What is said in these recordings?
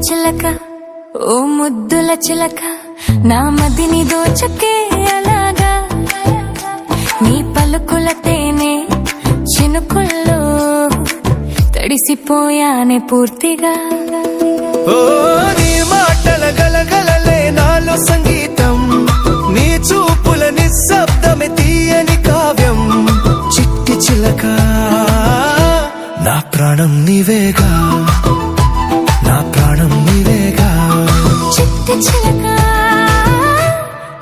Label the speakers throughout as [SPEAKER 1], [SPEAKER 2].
[SPEAKER 1] చిలక ఓ ముద్దుల చిలక నా మదిని దోచకే అలాగా నీ పలుకుల తేనె చినుకుల్లో తడిసిపోయానే పూర్తిగా
[SPEAKER 2] ఓ నీ మాటల గలగలలే నాలో సంగీతం నీ చూపుల నిశ్శబ్దమే తీయని కావ్యం చిట్టి చిలక నా ప్రాణం నీవేగా నా ప్రాణం నీవేగా
[SPEAKER 1] చిట్టి చిలక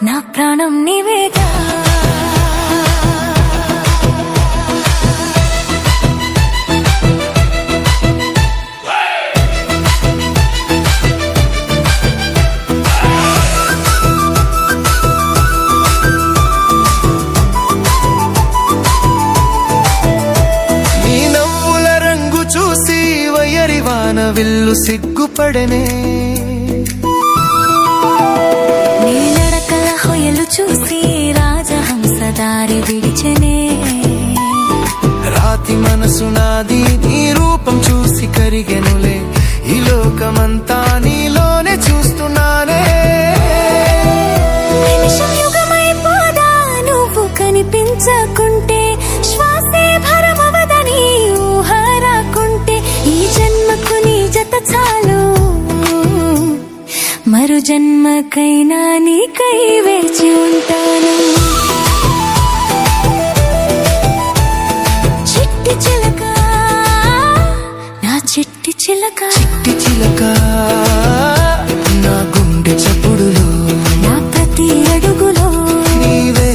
[SPEAKER 1] నా ప్రాణం నీవేగా
[SPEAKER 2] విల్లు సిగ్గుపడనే
[SPEAKER 1] నీ నడకల హొయలు చూసి రాజహంస దారి విడిచనే
[SPEAKER 2] రాతి మనసు నాది నీ రూపం చూసి కరిగెనులే ఈ లోకమంతా నీలోనే చూస్తున్నానే
[SPEAKER 1] నిమిషం యుగమైపోదా నువ్వు కనిపించకుంటే శ్వాసే భరమవదని ఊహ రాకుంటే ఈ జన్మకు నీ జత చాలు మరు జన్మకైనా నీకై వేచి ఉంటాను చిట్టి చిలక నా చిట్టి చిలక
[SPEAKER 2] చిట్టి చిలక నా గుండె చప్పుడులో
[SPEAKER 1] నా ప్రతి అడుగులో
[SPEAKER 2] నీవే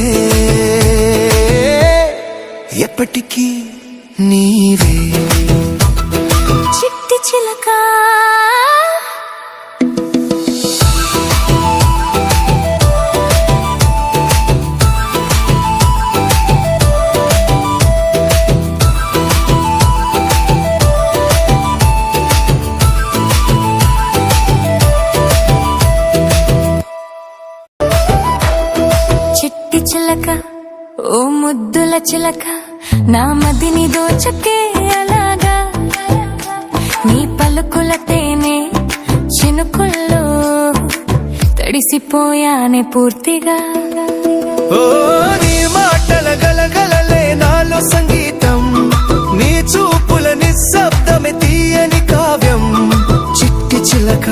[SPEAKER 2] ఎప్పటికీ నీవే
[SPEAKER 1] చిట్టి చిలక చిట్టి చిలక ఓ ముద్దుల చిలక నా మదిని దోచకే అలాగా నీ పలుకుల తేనె చినుకుల్లో తడిసిపోయానే పూర్తిగా
[SPEAKER 2] ఓ నీ మాటల గలగలలే నాలో సంగీతం నీ చూపుల నిశ్శబ్దమే తీయని కావ్యం చిట్టి చిలక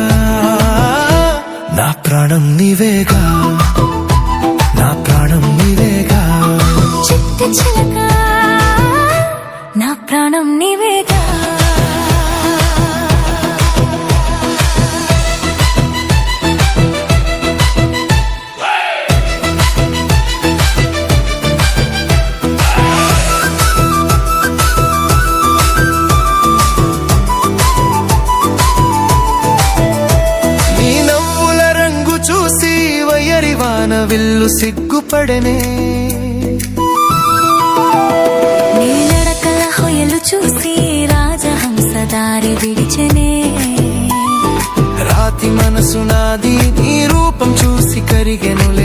[SPEAKER 2] నా ప్రాణం నీవేగా నా ప్రాణం నీవేగా
[SPEAKER 1] చిట్టి చిలక నా ప్రాణం నీవేగా
[SPEAKER 2] నీ నవ్వుల రంగు చూసి వయ్యరివాన విల్లు సిగ్గుపడనే
[SPEAKER 1] నీ నడకల హొయలు చూసి రాజహంస దారి విడిచనే
[SPEAKER 2] రాతి మనసు నాది నీ రూపం చూసి కరిగెనులే